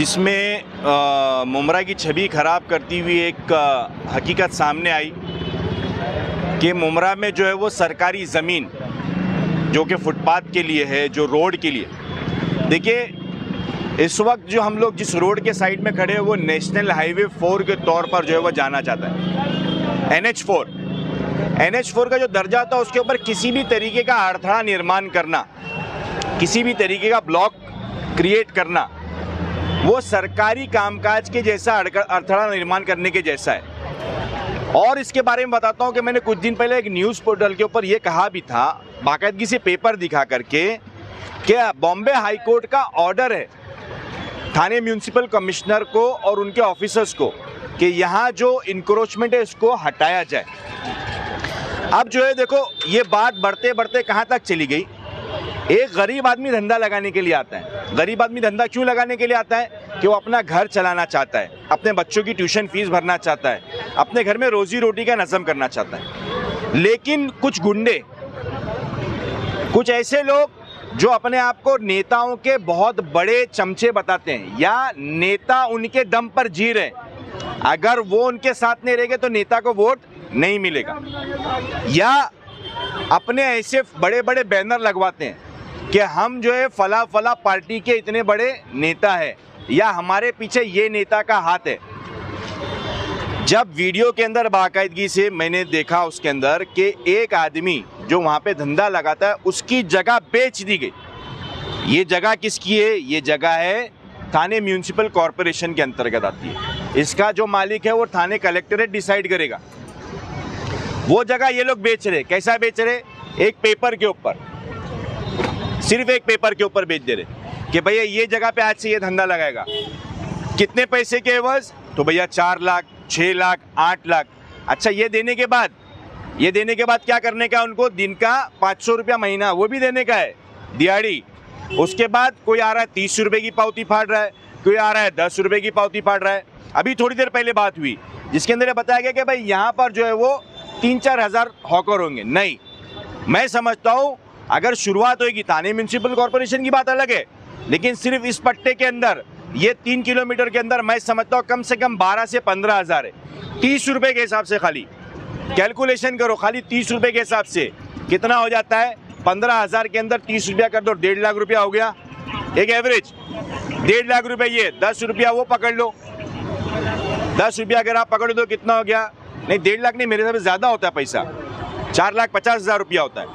जिसमें मुमरा की छवि खराब करती हुई एक हकीकत सामने आई कि मुमरा में जो है वो सरकारी ज़मीन जो कि फुटपाथ के लिए है, जो रोड के लिए, देखिए इस वक्त जो हम लोग जिस रोड के साइड में खड़े हैं वो नेशनल हाईवे 4 के तौर पर जो है वो जाना जाता है। NH4 का जो दर्जा होता है उसके ऊपर किसी भी तरीके का अड़थड़ा निर्माण करना, किसी भी तरीके का ब्लॉक क्रिएट करना, वो सरकारी कामकाज के जैसा अड़थड़ा निर्माण करने के जैसा है। और इसके बारे में बताता हूँ कि मैंने कुछ दिन पहले एक न्यूज़ पोर्टल के ऊपर ये कहा भी था, बाकायदगी से पेपर दिखा करके, कि बॉम्बे हाई कोर्ट का ऑर्डर है थाने म्यूनिसिपल कमिश्नर को और उनके ऑफिसर्स को कि यहाँ जो इंक्रोचमेंट है इसको हटाया जाए। अब जो है देखो ये बात बढ़ते बढ़ते कहाँ तक चली गई। एक गरीब आदमी धंधा लगाने के लिए आता है। गरीब आदमी धंधा क्यों लगाने के लिए आता है? कि वो अपना घर चलाना चाहता है, अपने बच्चों की ट्यूशन फीस भरना चाहता है, अपने घर में रोजी रोटी का नज़म करना चाहता है। लेकिन कुछ गुंडे, कुछ ऐसे लोग जो अपने आप को नेताओं के बहुत बड़े चमचे बताते हैं या नेता उनके दम पर जी रहे, अगर वो उनके साथ नहीं रहेंगे तो नेता को वोट नहीं मिलेगा, या अपने ऐसे बड़े बड़े बैनर लगवाते हैं कि हम जो है फला फला पार्टी के इतने बड़े नेता है या हमारे पीछे ये नेता का हाथ है। जब वीडियो के अंदर बाकायदगी से मैंने देखा उसके अंदर कि एक आदमी जो वहाँ पे धंधा लगाता है उसकी जगह बेच दी गई। ये जगह किसकी है? ये जगह है थाने म्यूनिसिपल कॉरपोरेशन के अंतर्गत आती है। इसका जो मालिक है वो थाने कलेक्टरेट डिसाइड करेगा। वो जगह ये लोग बेच रहे, कैसा बेच रहे? एक पेपर के ऊपर, सिर्फ एक पेपर के ऊपर बेच दे रहे कि भैया ये जगह पे आज से ये धंधा लगाएगा। कितने पैसे के एवज? तो भैया 4 लाख, 6 लाख, 8 लाख। अच्छा, ये देने के बाद क्या करने का? उनको दिन का 500 रुपया महीना वो भी देने का है, दिहाड़ी। उसके बाद कोई आ रहा है 30 रुपये की पावती फाड़ रहा है, कोई आ रहा है 10 रुपये की पावती फाड़ रहा है। अभी थोड़ी देर पहले बात हुई जिसके अंदर ये बताया गया कि भाई यहाँ पर जो है वो 3-4 हज़ार हॉकर होंगे। नहीं, मैं समझता हूँ अगर शुरुआत होगी, थाने म्यूनिसिपल कॉरपोरेशन की बात अलग है, लेकिन सिर्फ इस पट्टे के अंदर ये 3 किलोमीटर के अंदर मैं समझता हूँ कम से कम 12 से 15 हज़ार है। 30 रुपये के हिसाब से खाली कैलकुलेशन करो, खाली 30 रुपये के हिसाब से कितना हो जाता है? 15 हज़ार के अंदर 30 रुपया कर दो, 1.5 लाख रुपया हो गया एक एवरेज। 1.5 लाख रुपये ये, 10 रुपया वो पकड़ लो। 10 रुपया अगर आप पकड़ दो कितना हो गया? नहीं, 1.5 लाख नहीं, मेरे हिसाब से ज़्यादा होता है पैसा, 4,50,000 रुपया होता है।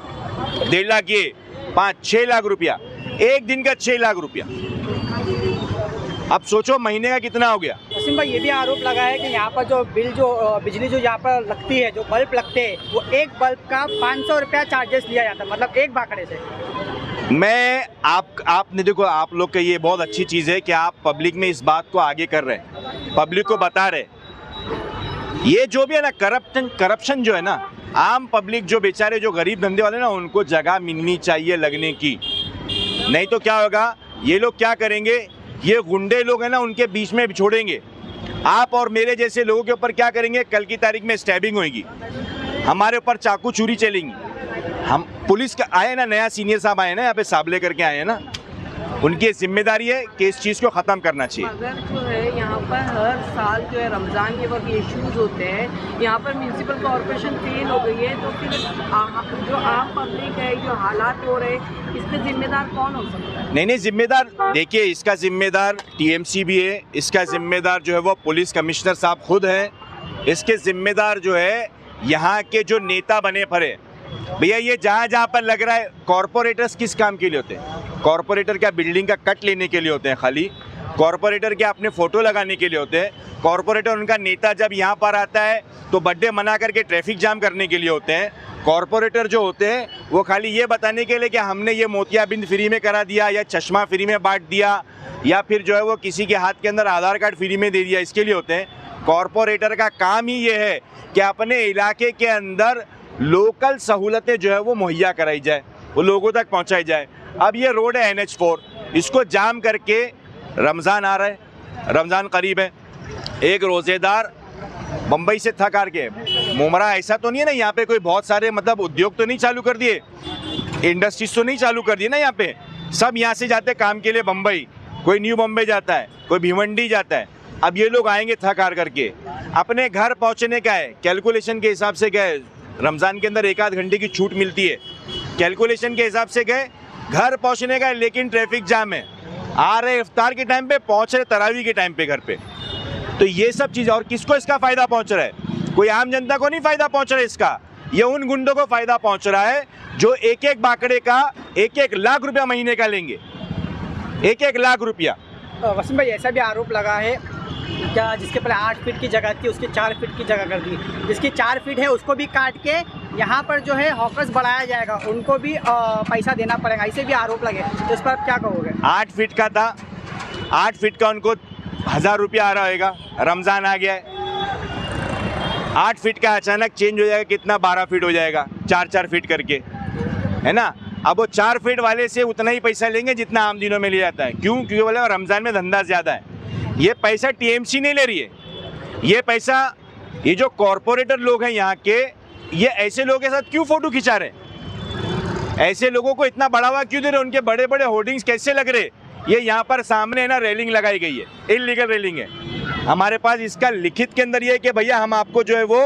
1.5 लाख ये, 5-6 लाख रुपया, एक दिन का 6 लाख रुपया। अब सोचो महीने का कितना हो गया। वसीम भाई, ये भी आरोप लगा है कि यहाँ पर जो बिजली जो यहाँ पर लगती है, जो बल्ब लगते हैं, वो एक बल्ब का 500 रुपया चार्जेस लिया जाता है, मतलब एक बाकड़े से। आपने देखो, आप लोग का ये बहुत अच्छी चीज़ है कि आप पब्लिक में इस बात को आगे कर रहे हैं, पब्लिक को बता रहे। ये जो भी है ना, करप्शन जो है ना, आम पब्लिक जो बेचारे जो गरीब धंधे वाले ना, उनको जगह मिलनी चाहिए लगने की। नहीं तो क्या होगा, ये लोग क्या करेंगे, ये गुंडे लोग हैं ना, उनके बीच में बिछोड़ेंगे। आप और मेरे जैसे लोगों के ऊपर क्या करेंगे? कल की तारीख में स्टैबिंग होगी, हमारे ऊपर चाकू चूरी चलेंगी। हम पुलिस का आए ना, नया सीनियर साहब आए ना यहाँ पे, साबले करके आए हैं ना, उनकी जिम्मेदारी है कि इस चीज़ को ख़त्म करना चाहिए। अगर जो है यहाँ पर हर साल जो है रमज़ान के वक्त इश्यूज होते हैं, यहाँ पर म्यूनिसिपल कॉरपोरेशन फेल हो गई है, तो फिर जो आम पब्लिक है, जो हालात हो रहे हैं, इसमें जिम्मेदार कौन हो सकता है? नहीं, जिम्मेदार देखिए, इसका जिम्मेदार TMC भी है, इसका जिम्मेदार जो है वो पुलिस कमिश्नर साहब खुद हैं, इसके जिम्मेदार जो है यहाँ के जो नेता बने फरे। भैया ये जहाँ पर लग रहा है, कॉरपोरेटर्स किस काम के लिए होते हैं? कॉरपोरेटर क्या बिल्डिंग का कट लेने के लिए होते हैं खाली? कॉरपोरेटर क्या अपने फ़ोटो लगाने के लिए होते हैं? कॉरपोरेटर, उनका नेता जब यहाँ पर आता है तो बर्थडे मना करके ट्रैफिक जाम करने के लिए होते हैं। कॉरपोरेटर जो होते हैं वो खाली ये बताने के लिए कि हमने ये मोतियाबिंद फ्री में करा दिया, या चश्मा फ्री में बांट दिया, या फिर जो है वो किसी के हाथ के अंदर आधार कार्ड फ्री में दे दिया, इसके लिए होते हैं। कॉरपोरेटर का काम ही ये है कि अपने इलाके के अंदर लोकल सहूलतें जो है वो मुहैया कराई जाए, वो लोगों तक पहुंचाई जाए। अब ये रोड है NH4, इसको जाम करके, रमज़ान आ रहा है, रमज़ान करीब है, एक रोज़ेदार बम्बई से थक हार के, मुमरा ऐसा तो नहीं है ना, यहाँ पे कोई बहुत सारे मतलब उद्योग तो नहीं चालू कर दिए, इंडस्ट्रीज तो नहीं चालू कर दिए ना यहाँ पे, सब यहाँ से जाते काम के लिए बम्बई, कोई न्यू बॉम्बे जाता है, कोई भिवंडी जाता है। अब ये लोग आएंगे थक हार करके, अपने घर पहुंचने का है, कैलकुलेशन के हिसाब से गए, रमज़ान के अंदर 1 आध घंटे की छूट मिलती है, कैलकुलेशन के हिसाब से गए, घर पहुंचने का है, लेकिन ट्रैफिक जाम है, आ रहे इफ्तार के टाइम पे, पहुंच रहे तरावी के टाइम पे घर पे। तो ये सब चीज़, और किसको इसका फ़ायदा पहुंच रहा है? कोई आम जनता को नहीं फ़ायदा पहुंच रहा है इसका, ये उन गुंडों को फ़ायदा पहुंच रहा है जो एक एक बाकड़े का 1-1 लाख रुपया महीने का लेंगे, 1-1 लाख रुपया। वसीम भाई, ऐसा भी आरोप लगा है क्या जिसके पहले 8 फीट की जगह थी उसकी 4 फीट की जगह कर दी, जिसकी 4 फीट है उसको भी काट के यहाँ पर जो है हॉकर्स बढ़ाया जाएगा, उनको भी पैसा देना पड़ेगा, ऐसे भी आरोप लगे, तो इस पर आप क्या कहोगे? 8 फीट का था, 8 फीट का उनको 1000 रुपया आ रहा होगा, रमज़ान आ गया है, 8 फीट का अचानक चेंज हो जाएगा, कितना 12 फीट हो जाएगा, 4-4 फीट करके, है ना। अब वो 4 फीट वाले से उतना ही पैसा लेंगे जितना आम दिनों में लिया जाता है। क्यों? क्योंकि बोले रमज़ान में धंधा ज़्यादा है। ये पैसा टीएमसी नहीं ले रही है, ये पैसा ये जो कॉरपोरेटर लोग हैं यहाँ के, ये ऐसे लोगों के साथ क्यों फ़ोटो खिंचा रहे, ऐसे लोगों को इतना बढ़ावा क्यों दे रहे, उनके बड़े बड़े होर्डिंग्स कैसे लग रहे? ये यहाँ पर सामने है ना, रेलिंग लगाई गई है, इलीगल रेलिंग है। हमारे पास इसका लिखित के अंदर ये है कि भैया हम आपको जो है वो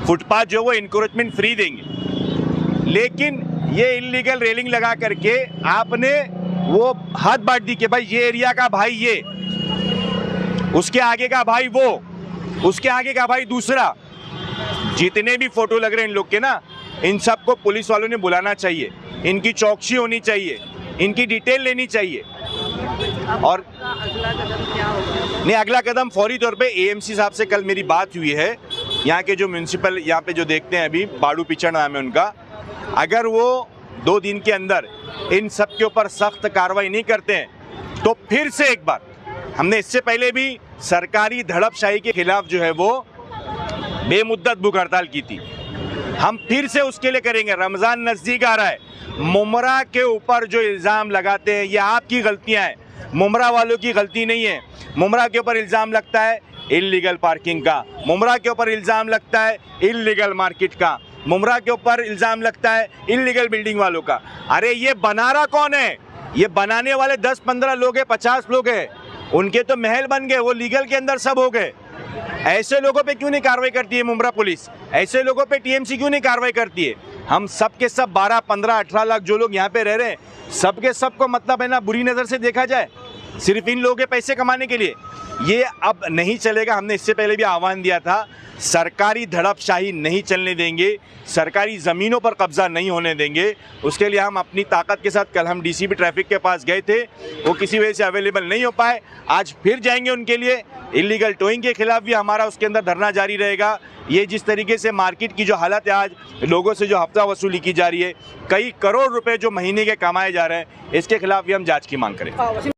फुटपाथ जो है वो इंक्रोचमेंट फ्री देंगे, लेकिन ये इलीगल रेलिंग लगा करके आपने वो हद बांट दी कि भाई ये एरिया का भाई ये, उसके आगे का भाई वो, उसके आगे का भाई दूसरा। जितने भी फोटो लग रहे हैं इन लोग के ना, इन सबको पुलिस वालों ने बुलाना चाहिए, इनकी चौकसी होनी चाहिए, इनकी डिटेल लेनी चाहिए। और अगला कदम क्या होगा? नहीं, अगला कदम फौरी तौर पे एएमसी साहब से कल मेरी बात हुई है, यहाँ के जो म्यूनसिपल यहाँ पे जो देखते हैं अभी, बाड़ू पिचड़ नाम है उनका, अगर वो 2 दिन के अंदर इन सब के ऊपर सख्त कार्रवाई नहीं करते हैं तो फिर से एक बार, हमने इससे पहले भी सरकारी धड़पशाही के खिलाफ जो है वो बेमुद्दत भूख हड़ताल की थी, हम फिर से उसके लिए करेंगे। रमज़ान नज़दीक आ रहा है, मुमरा के ऊपर जो इल्ज़ाम लगाते हैं ये आपकी गलतियां हैं, मुमरा वालों की गलती नहीं है। मुमरा के ऊपर इल्ज़ाम लगता है इल्लीगल पार्किंग का, मुमरा के ऊपर इल्ज़ाम लगता है इल्लीगल मार्केट का, मुमरा के ऊपर इल्ज़ाम लगता है इल्लीगल बिल्डिंग वालों का। अरे ये बना रहा कौन है? ये बनाने वाले 10-15 लोग हैं, 50 लोग हैं, उनके तो महल बन गए, वो लीगल के अंदर सब हो गए। ऐसे लोगों पे क्यों नहीं कार्रवाई करती है मुमरा पुलिस? ऐसे लोगों पे टीएमसी क्यों नहीं कार्रवाई करती है? हम सब के सब 12, 15, 18 लाख जो लोग यहाँ पे रह रहे हैं, सब के सब को मतलब है ना बुरी नज़र से देखा जाए सिर्फ इन लोगों के पैसे कमाने के लिए, ये अब नहीं चलेगा। हमने इससे पहले भी आह्वान दिया था, सरकारी धड़पशाही नहीं चलने देंगे, सरकारी ज़मीनों पर कब्जा नहीं होने देंगे। उसके लिए हम अपनी ताकत के साथ, कल हम डीसीपी ट्रैफिक के पास गए थे, वो किसी वजह से अवेलेबल नहीं हो पाए, आज फिर जाएंगे उनके लिए। इलीगल टोइंग के खिलाफ भी हमारा उसके अंदर धरना जारी रहेगा। ये जिस तरीके से मार्केट की जो हालत है, आज लोगों से जो हफ्ता वसूली की जा रही है, कई करोड़ रुपए जो महीने के कमाए जा रहे हैं, इसके खिलाफ भी हम जांच की मांग करें।